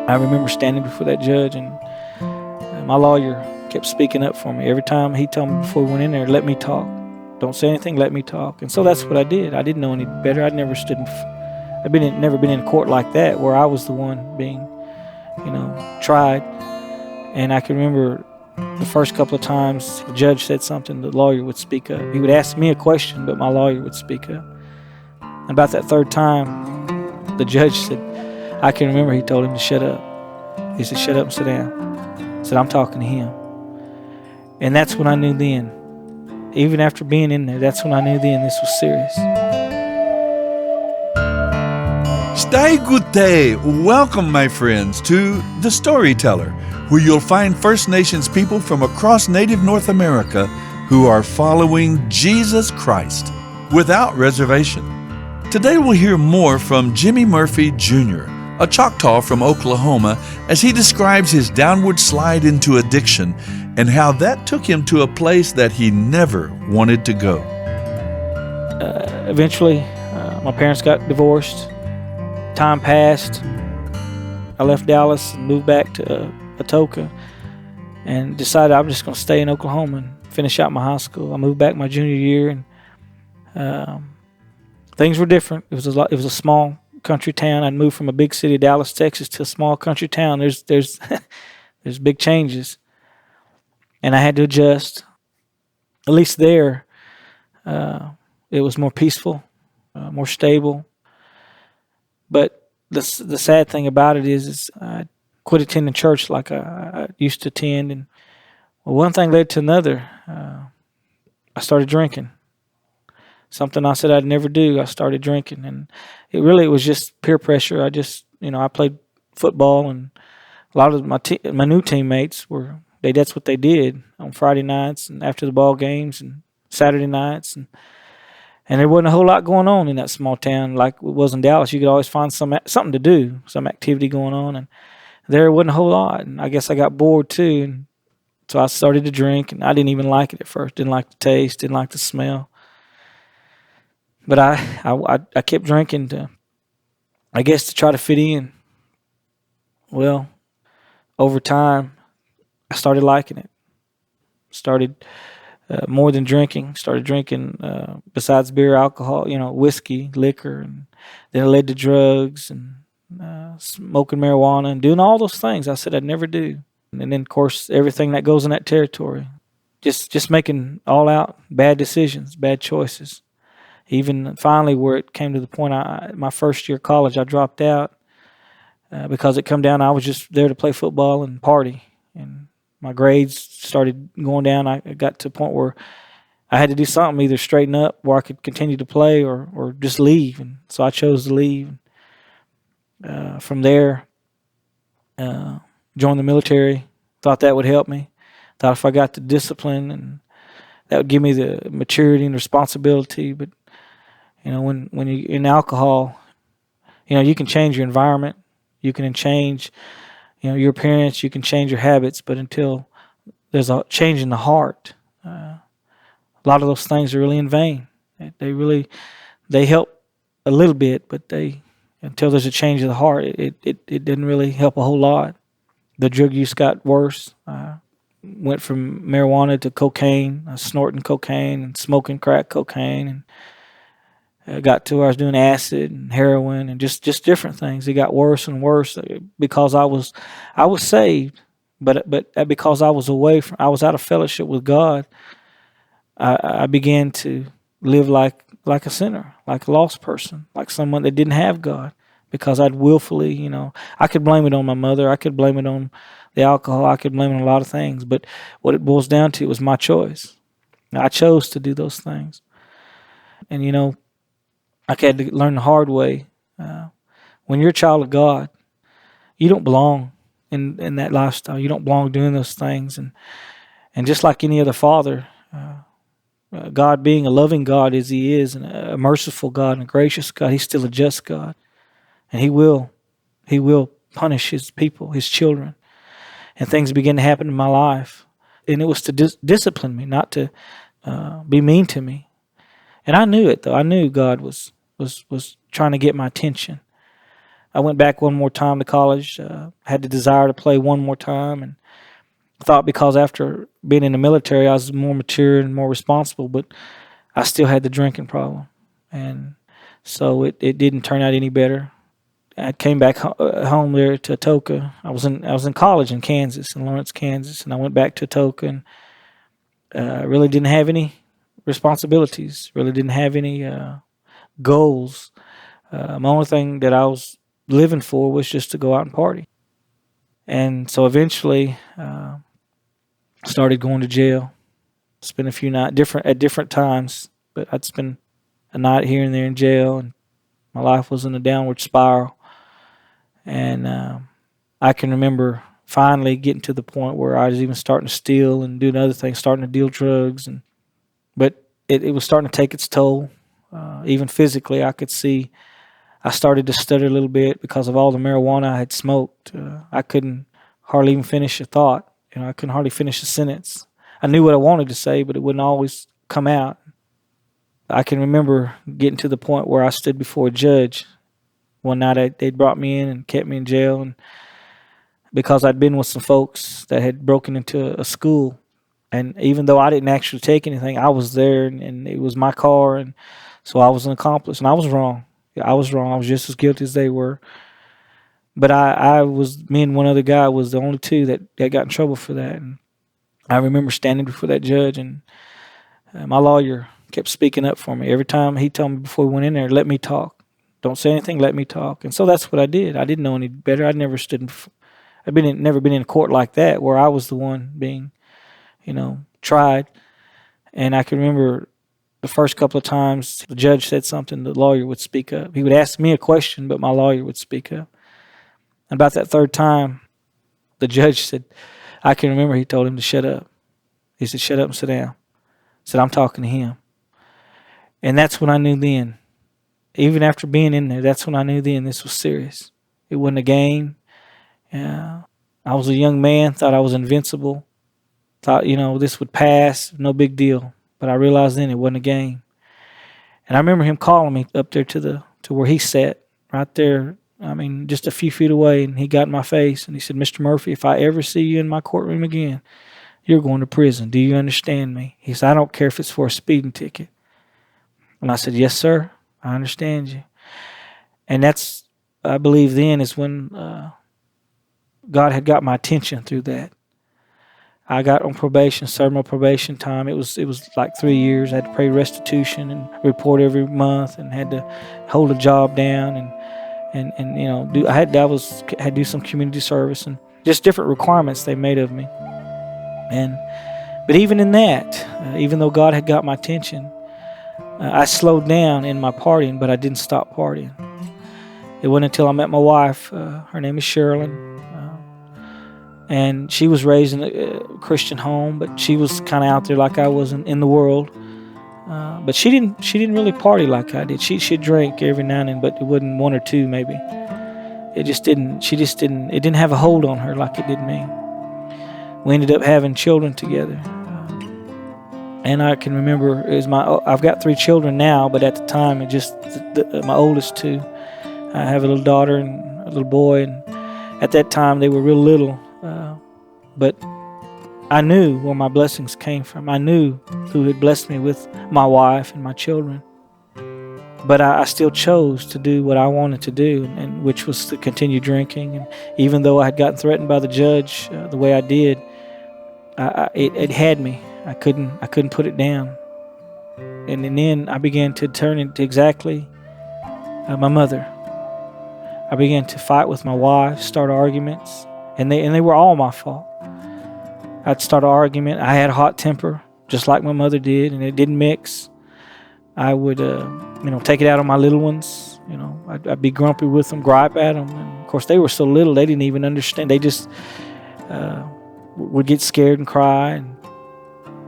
I remember standing before that judge, and my lawyer kept speaking up for me. Every time he told me before we went in there, let me talk. Don't say anything, let me talk. And so that's what I did. I didn't know any better. I'd never never been in court like that where I was the one being, tried. And I can remember the first couple of times the judge said something, the lawyer would speak up. He would ask me a question, but my lawyer would speak up. And about that third time, the judge said, I can remember he told him to shut up. He said, shut up and sit down. I said, I'm talking to him. And that's when I knew then, even after being in there, that's when I knew then this was serious. Stai good day. Welcome, my friends, to The Storyteller, where you'll find First Nations people from across Native North America who are following Jesus Christ without reservation. Today we'll hear more from Jimmy Murphy Jr., a Choctaw from Oklahoma, as he describes his downward slide into addiction and how that took him to a place that he never wanted to go. Eventually, my parents got divorced. Time passed. I left Dallas and moved back to Atoka and decided I'm just going to stay in Oklahoma and finish out my high school. I moved back my junior year, and things were different. It was a small country town. I'd moved from a big city, Dallas, Texas, to a small country town. There's there's big changes, and I had to adjust. At least there, it was more peaceful, more stable. But the sad thing about it is I quit attending church like I used to attend, and one thing led to another. I started drinking. Something I said I'd never do. I started drinking, and it was just peer pressure. I played football, and a lot of my new teammates that's what they did on Friday nights and after the ball games and Saturday nights, and there wasn't a whole lot going on in that small town like it was in Dallas. You could always find something to do, some activity going on, and there wasn't a whole lot. And I guess I got bored too, and so I started to drink, and I didn't even like it at first. Didn't like the taste, didn't like the smell. But I kept drinking to try to fit in. Well, over time, I started liking it. Started more than drinking. Started drinking besides beer, alcohol, whiskey, liquor, and then it led to drugs and smoking marijuana and doing all those things I said I'd never do. And then, of course, everything that goes in that territory. Just making all out bad decisions, bad choices. Even finally where it came to the point, my first year of college, I dropped out because it come down, I was just there to play football and party. And my grades started going down. I got to a point where I had to do something, either straighten up where I could continue to play or just leave. And so I chose to leave. From there, joined the military. Thought that would help me. Thought if I got the discipline, and that would give me the maturity and responsibility. But when you're in alcohol, you can change your environment, you can change, your appearance, you can change your habits, but until there's a change in the heart, a lot of those things are really in vain. They help a little bit, but until there's a change of the heart, it didn't really help a whole lot. The drug use got worse. Went from marijuana to cocaine, snorting cocaine and smoking crack cocaine, and got to where I was doing acid and heroin and just different things. It got worse and worse because I was saved, but because I was out of fellowship with God, I began to live like a sinner, like a lost person, like someone that didn't have God, because I'd willfully, I could blame it on my mother, I could blame it on the alcohol, I could blame it on a lot of things, but what it boils down to was my choice. I chose to do those things, and I had to learn the hard way. When you're a child of God, you don't belong in that lifestyle. You don't belong doing those things. And just like any other father, God being a loving God as He is, and a merciful God and a gracious God, He's still a just God. And He will punish His people, His children. And things began to happen in my life. And it was to discipline me, not to be mean to me. And I knew it, though. I knew God was trying to get my attention. I went back one more time to college. Had the desire to play one more time, and thought because after being in the military, I was more mature and more responsible. But I still had the drinking problem, and so it didn't turn out any better. I came back home there to Atoka. I was in college in Kansas, in Lawrence, Kansas, and I went back to Atoka and really didn't have any responsibilities. Really didn't have any goals. My only thing that I was living for was just to go out and party. And so eventually, started going to jail. Spent a few nights at different times, but I'd spend a night here and there in jail, and my life was in a downward spiral. And I can remember finally getting to the point where I was even starting to steal and doing other things, starting to deal drugs, but it was starting to take its toll. Even physically, I could see I started to stutter a little bit because of all the marijuana I had smoked. I couldn't hardly even finish a thought. I couldn't hardly finish a sentence. I knew what I wanted to say, but it wouldn't always come out. I can remember getting to the point where I stood before a judge. One night they'd brought me in and kept me in jail, and because I'd been with some folks that had broken into a school, and even though I didn't actually take anything, I was there, and it was my car, and so I was an accomplice, and I was wrong. I was wrong. I was just as guilty as they were. But me and one other guy was the only two that got in trouble for that. And I remember standing before that judge, and my lawyer kept speaking up for me. Every time he told me before we went in there, let me talk. Don't say anything, let me talk. And so that's what I did. I didn't know any better. I'd never never been in a court like that where I was the one being, tried. And I can remember the first couple of times the judge said something, the lawyer would speak up. He would ask me a question, but my lawyer would speak up. And about that third time, the judge said, I can remember he told him to shut up. He said, shut up and sit down. I said, I'm talking to him. And that's when I knew then, even after being in there, that's when I knew then this was serious. It wasn't a game. I was a young man, thought I was invincible, thought, this would pass, no big deal. But I realized then it wasn't a game. And I remember him calling me up there to where he sat, right there, just a few feet away, and he got in my face and he said, Mr. Murphy, if I ever see you in my courtroom again, you're going to prison. Do you understand me? He said, I don't care if it's for a speeding ticket. And I said, yes, sir, I understand you. And that's, I believe then is when God had got my attention through that. I got on probation, served my probation time. It was like 3 years. I had to pay restitution and report every month, and had to hold a job down, and had to do some community service and just different requirements they made of me. But even in that, even though God had got my attention, I slowed down in my partying, but I didn't stop partying. It wasn't until I met my wife. Her name is Sherilyn. And she was raised in a Christian home, but she was kind of out there like I was in the world. But she didn't really party like I did. She'd drink every now and then, but it wasn't one or two maybe. It didn't have a hold on her like it did me. We ended up having children together. And I can remember I've got 3 children now, but at the time it just my oldest 2. I have a little daughter and a little boy, and at that time they were real little. But I knew where my blessings came from. I knew who had blessed me with my wife and my children. But I still chose to do what I wanted to do, and which was to continue drinking. And even though I had gotten threatened by the judge the way I did, it had me. I couldn't put it down. And then I began to turn into exactly my mother. I began to fight with my wife, start arguments, and they were all my fault. I'd start an argument. I had a hot temper, just like my mother did, and it didn't mix. I would, take it out on my little ones. I'd be grumpy with them, gripe at them. And of course, they were so little, they didn't even understand. They just would get scared and cry. And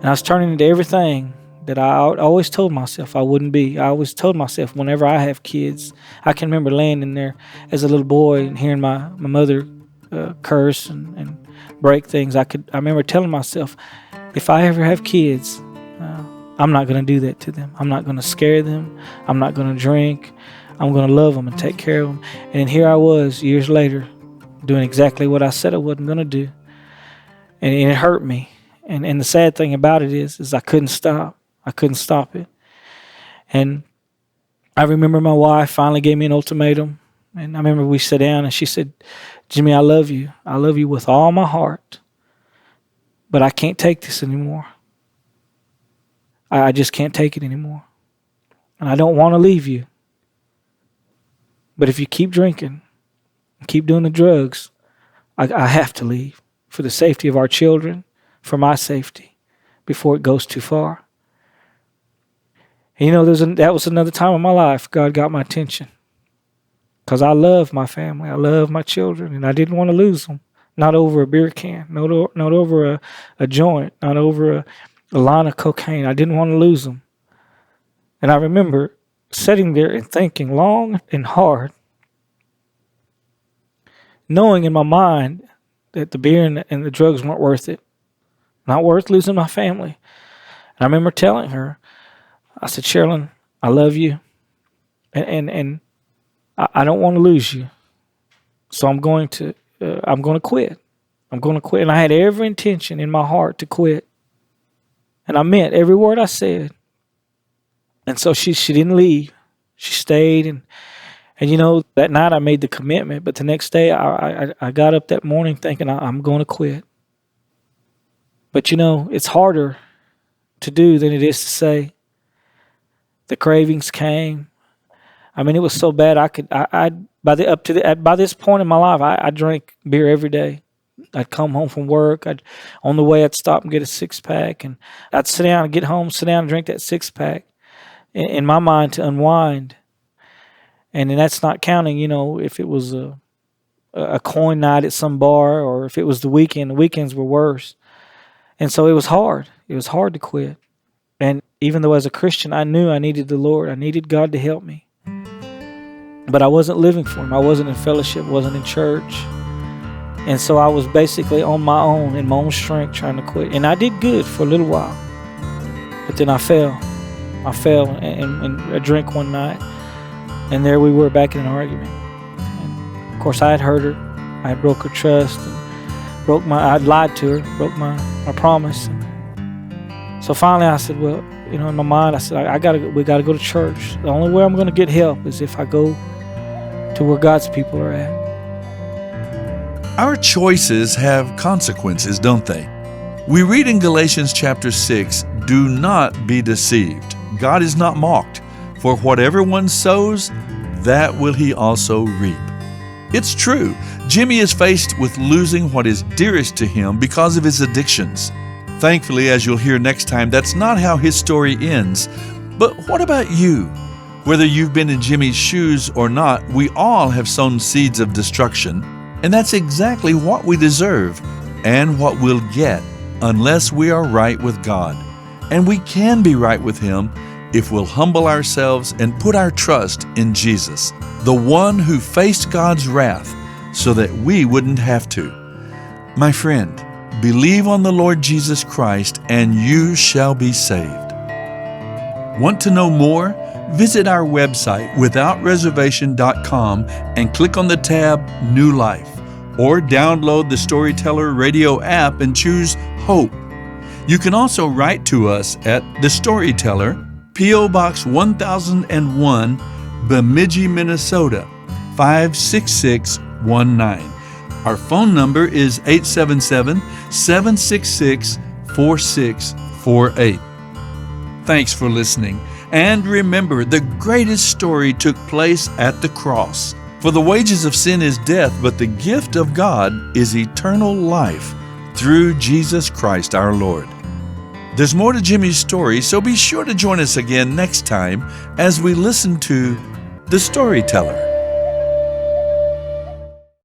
I was turning into everything that I always told myself I wouldn't be. I always told myself whenever I have kids, I can remember laying in there as a little boy and hearing my mother curse and break things. I remember telling myself, if I ever have kids, I'm not going to do that to them. I'm not going to scare them. I'm not going to drink. I'm going to love them and take care of them. And then here I was years later doing exactly what I said I wasn't going to do. And it hurt me. And the sad thing about it is I couldn't stop. I couldn't stop it. And I remember my wife finally gave me an ultimatum. And I remember we sat down and she said, Jimmy, I love you. I love you with all my heart. But I can't take this anymore. I just can't take it anymore. And I don't want to leave you. But if you keep drinking, keep doing the drugs, I have to leave for the safety of our children, for my safety, before it goes too far. And you know, that was another time in my life God got my attention. Because I love my family. I love my children. And I didn't want to lose them. Not over a beer can. Not over a joint. Not over a line of cocaine. I didn't want to lose them. And I remember sitting there and thinking long and hard, knowing in my mind that the beer and the drugs weren't worth it. Not worth losing my family. And I remember telling her, I said, Sherilyn, I love you. And I don't want to lose you. So I'm going to quit. I'm going to quit. And I had every intention in my heart to quit. And I meant every word I said. And so she didn't leave. She stayed. And you know, that night I made the commitment. But the next day I got up that morning thinking I'm going to quit. But you know, it's harder to do than it is to say. The cravings came. I mean, it was so bad by this point in my life, I drank beer every day. I'd come home from work. On the way, I'd stop and get a 6-pack, and I'd sit down and get home, sit down and drink that 6-pack. In my mind, to unwind. And then that's not counting, you know, if it was a coin night at some bar, or if it was the weekend. The weekends were worse. And so it was hard. It was hard to quit. And even though as a Christian, I knew I needed the Lord. I needed God to help me. But I wasn't living for Him. I wasn't in fellowship, wasn't in church. And so I was basically on my own, in my own strength, trying to quit. And I did good for a little while. But then I fell. And I drank one night. And there we were back in an argument. And of course, I had hurt her. I had broke her trust. And I'd lied to her, broke my promise. And so finally I said, well, you know, in my mind, I said, we got to go to church. The only way I'm going to get help is if I go to where God's people are at. Our choices have consequences, don't they? We read in Galatians chapter 6, do not be deceived. God is not mocked. For whatever one sows, that will he also reap. It's true. Jimmy is faced with losing what is dearest to him because of his addictions. Thankfully, as you'll hear next time, that's not how his story ends. But what about you? Whether you've been in Jimmy's shoes or not, we all have sown seeds of destruction, and that's exactly what we deserve and what we'll get unless we are right with God. And we can be right with Him if we'll humble ourselves and put our trust in Jesus, the one who faced God's wrath so that we wouldn't have to. My friend, believe on the Lord Jesus Christ and you shall be saved. Want to know more? Visit our website withoutreservation.com and click on the tab New Life, or download the Storyteller radio app and choose Hope. You can also write to us at The Storyteller, P.O. Box 1001, Bemidji, Minnesota, 56619. Our phone number is 877-766-4648. Thanks for listening. And remember, the greatest story took place at the cross. For the wages of sin is death, but the gift of God is eternal life through Jesus Christ our Lord. There's more to Jimmy's story, so be sure to join us again next time as we listen to The Storyteller.